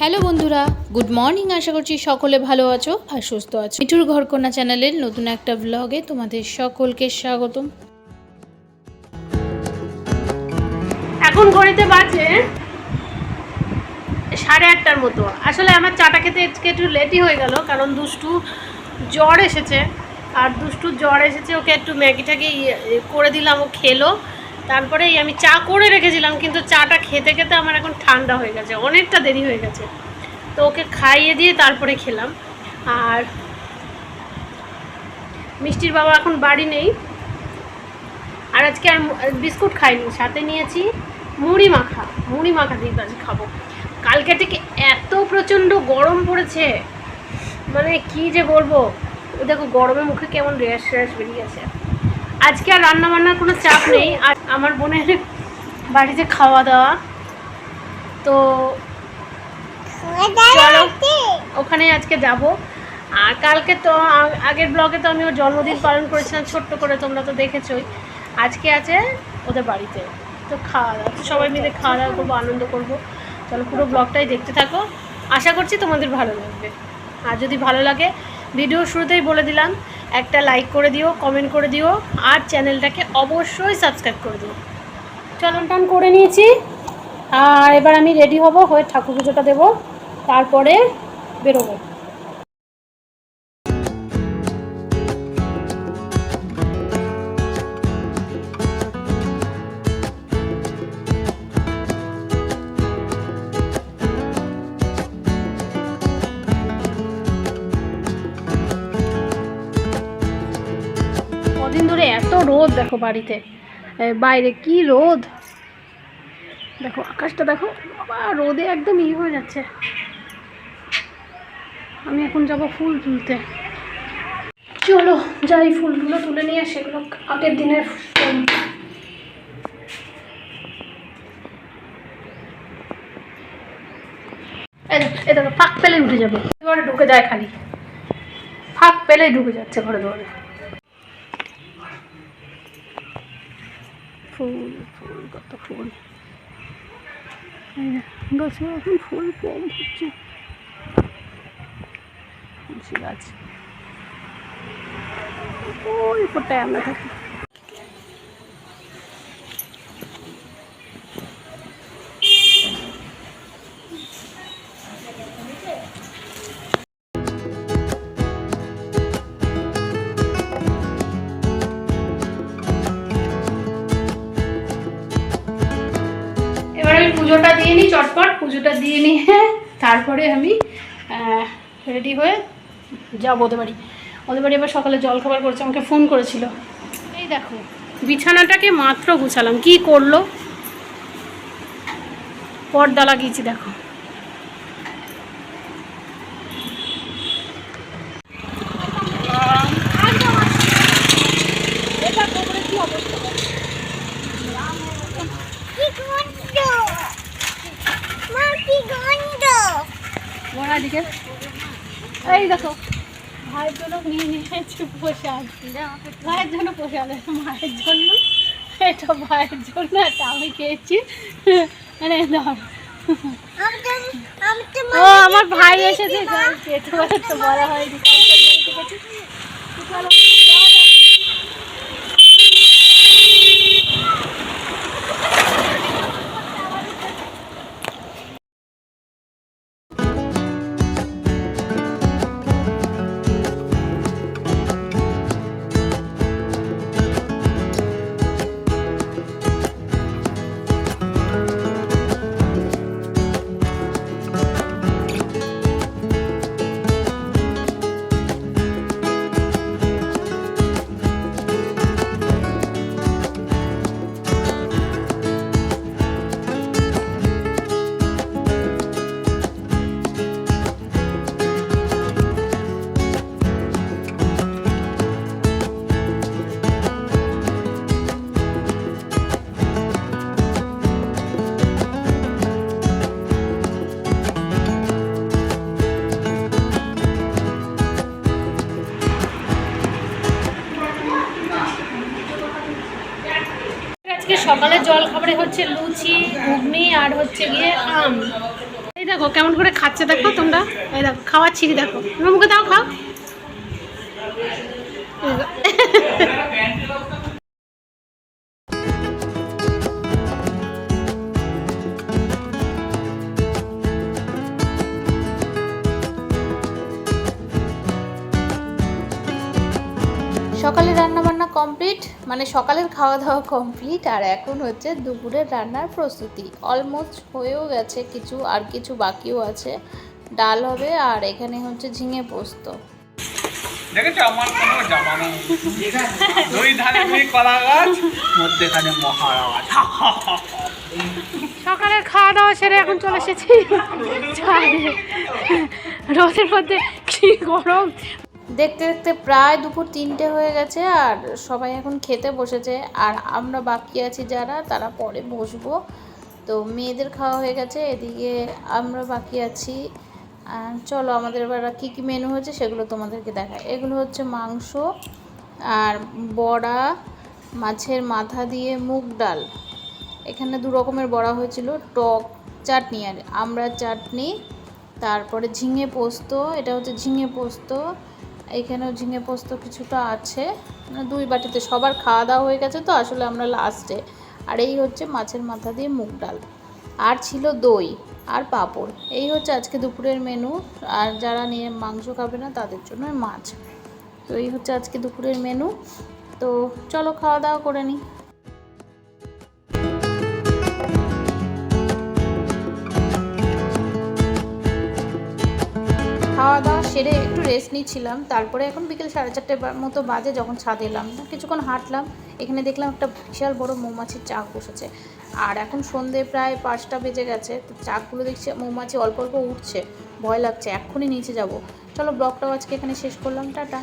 Hello বন্ধুরা, good morning. আশা করছি সকলে ভালো আছো আর সুস্থ আছো। মিঠুর ঘরকন্যা চ্যানেলের নতুন একটা ব্লগে তোমাদের সকলকে স্বাগতম। এখন ঘড়িতে বাজে 8:30টার মতো। আসলে আমার চাটা খেতে একটু লেটই হয়ে গেল, কারণ দুষ্টু জ্বর এসেছে। ওকে একটু ম্যাগিটাকে করে দিলাম, ও খেলো। তারপরেই আমি চা করে রেখেছিলাম, কিন্তু চাটা খেতে খেতে আমার এখন ঠান্ডা হয়ে গেছে, অনেকটা দেরি হয়ে গেছে। তো ওকে খাইয়ে দিয়ে তারপরে খেলাম। আর মিষ্টির বাবা এখন বাড়ি নেই, আর আজকে আর বিস্কুট খাইনি, সাথে নিয়েছি মুড়ি মাখা দিয়ে আজ খাবো। কালকে থেকে এত প্রচণ্ড গরম পড়েছে, মানে কি যে বলবো। ও দেখো গরমে মুখে কেমন র্যাশ বেরিয়ে গেছে। আজকে আর রান্নাবান্নার কোনো চাপ নেই, আর আমার বোনের বাড়িতে খাওয়া দাওয়া, তো চলো ওখানে আজকে যাব। আর কালকে তো আগের ব্লগে তো আমি ওর জন্মদিন পালন করেছিলাম ছোট্ট করে, তোমরা তো দেখেছোই। আজকে আছে ওদের বাড়িতে, তো খাওয়া দাওয়া, সবাই মিলে খাওয়া দাওয়া করবো, আনন্দ করবো। চলো পুরো ব্লগটাই দেখতে থাকো, আশা করছি তোমাদের ভালো লাগবে। আর যদি ভালো লাগে, ভিডিও শুরুতেই বলে দিলাম, একটা লাইক করে দিও, কমেন্ট করে দিও, আর চ্যানেলটাকে অবশ্যই সাবস্ক্রাইব করে দিও। চলন টান করে নিয়েছি, আর এবার আমি রেডি হব, হয়ে ঠাকুর পুজোটা দেবো, তারপরে বেরোবো। কদিন ধরে এত রোদ, দেখো বাড়িতে, বাইরে কি রোদ, দেখো আকাশটা দেখো, বাবা রোদে একদম হয়ে যাচ্ছে। আমি এখন যাব ফুল তুলতে, চলো যাই ফুলগুলো তুলে নিয়ে, সেগুলো আগের দিনের ফুল। এ দেখো ফাঁক পেলে উঠে যাবে, ঘরে ঢুকে যায়, খালি ফাঁক পেলেই ঢুকে যাচ্ছে ঘরে ঘরে। ফুল ফুল কত ফুল, গাছে এখন ফুল কম হচ্ছে, তুলসী গাছ ওই উপরটায় আমরা থাকি। পুজোটা দিয়ে নিই, চটপট পুজোটা দিয়ে নিয়ে তারপরে আমি রেডি হয়ে যাবো ওদের বাড়ি। এবার সকালে জলখাবার করেছে, আমাকে ফোন করেছিল। এই দেখো বিছানাটাকে মাত্র গুছালাম, কি করলো, পর্দা লাগিয়েছি দেখো। এই দেখো ভাইয়ের জন্য নিয়ে নিয়েছি পোশাক, ভাইয়ের জন্য পোশাক, মায়ের জন্য এটা, ভাইয়ের জন্য এটা আমি খেয়েছি। মানে ও আমার ভাই এসেছে, তো বলা হয়নি। সকালে জল খাবারে হচ্ছে লুচি, ঘুগনি, আর হচ্ছে গিয়ে আম। এই দেখো কেমন করে খাচ্ছে, দেখো তোমরা, এই দেখো খাওয়াচ্ছি, দেখো আমার মুখে দাও, খাও। সকালে রান্নাবান্না কমপ্লিট, মানে সকালের খাওয়া দাওয়া কমপ্লিট, আর এখন হচ্ছে দুপুরের রান্নার প্রস্তুতি। অলমোস্ট হয়েও গেছে, কিছু আর কিছু বাকিও আছে। ডাল হবে, আর এখানে হচ্ছে ঝিঙে পোস্ত। দেখেছো আমার কোনো জামা নেই, দুই ধারে দুই কলা গাছ, মধ্যেখানে মহারাজ। সকালের খাওয়া দাওয়া সেরে এখন চলে এসেছি ছাদে। রোদের মধ্যে কি গরম। দেখতে দেখতে প্রায় দুপুর 3টে হয়ে গেছে, আর সবাই এখন খেতে বসেছে, আর আমরা বাকি আছি যারা, তারা পরে বসবো। তো মেয়েদের খাওয়া হয়ে গেছে, এদিকে আমরা বাকি আছি। চলো আমাদের এবার কী কী মেনু হয়েছে সেগুলো তোমাদেরকে দেখায়। এগুলো হচ্ছে মাংস আর বড়া, মাছের মাথা দিয়ে মুগ ডাল, এখানে 2 রকমের বড়া হয়েছিল, টক চাটনি আর আমড়ার চাটনি, তারপরে ঝিঙে পোস্ত, এটা হচ্ছে ঝিঙে পোস্ত, এইখানেও ঝিঙে পোস্ত কিছুটা আছে, মানে 2 বাটিতে সবার খাওয়া দাওয়া হয়ে গেছে, তো আসলে আমরা লাস্টে। আর এই হচ্ছে মাছের মাথা দিয়ে মুগ ডাল, আর ছিল দই আর পাঁপড়। এই হচ্ছে আজকে দুপুরের মেনু, আর যারা নিয়ে মাংস খাবে না তাদের জন্য মাছ। তো এই হচ্ছে আজকে দুপুরের মেনু। তো চলো খাওয়া দাওয়া করে নিই। খাওয়া দাওয়া সেরে একটু রেস্ট নিচ্ছিলাম, তারপরে এখন বিকেল 4:30 মতো বাজে, যখন ছাদে এলাম, কিছুক্ষণ হাঁটলাম, এখানে দেখলাম একটা বিশাল বড় মৌমাছির চাক বসেছে। আর এখন সন্ধে প্রায় 5টা বেজে গেছে, তো চাকগুলো দেখছি মৌমাছি অল্প অল্প উঠছে, ভয় লাগছে, এক্ষুনি নিচে যাব। চলো ব্লগটাও আজকে এখানে শেষ করলাম, টাটা।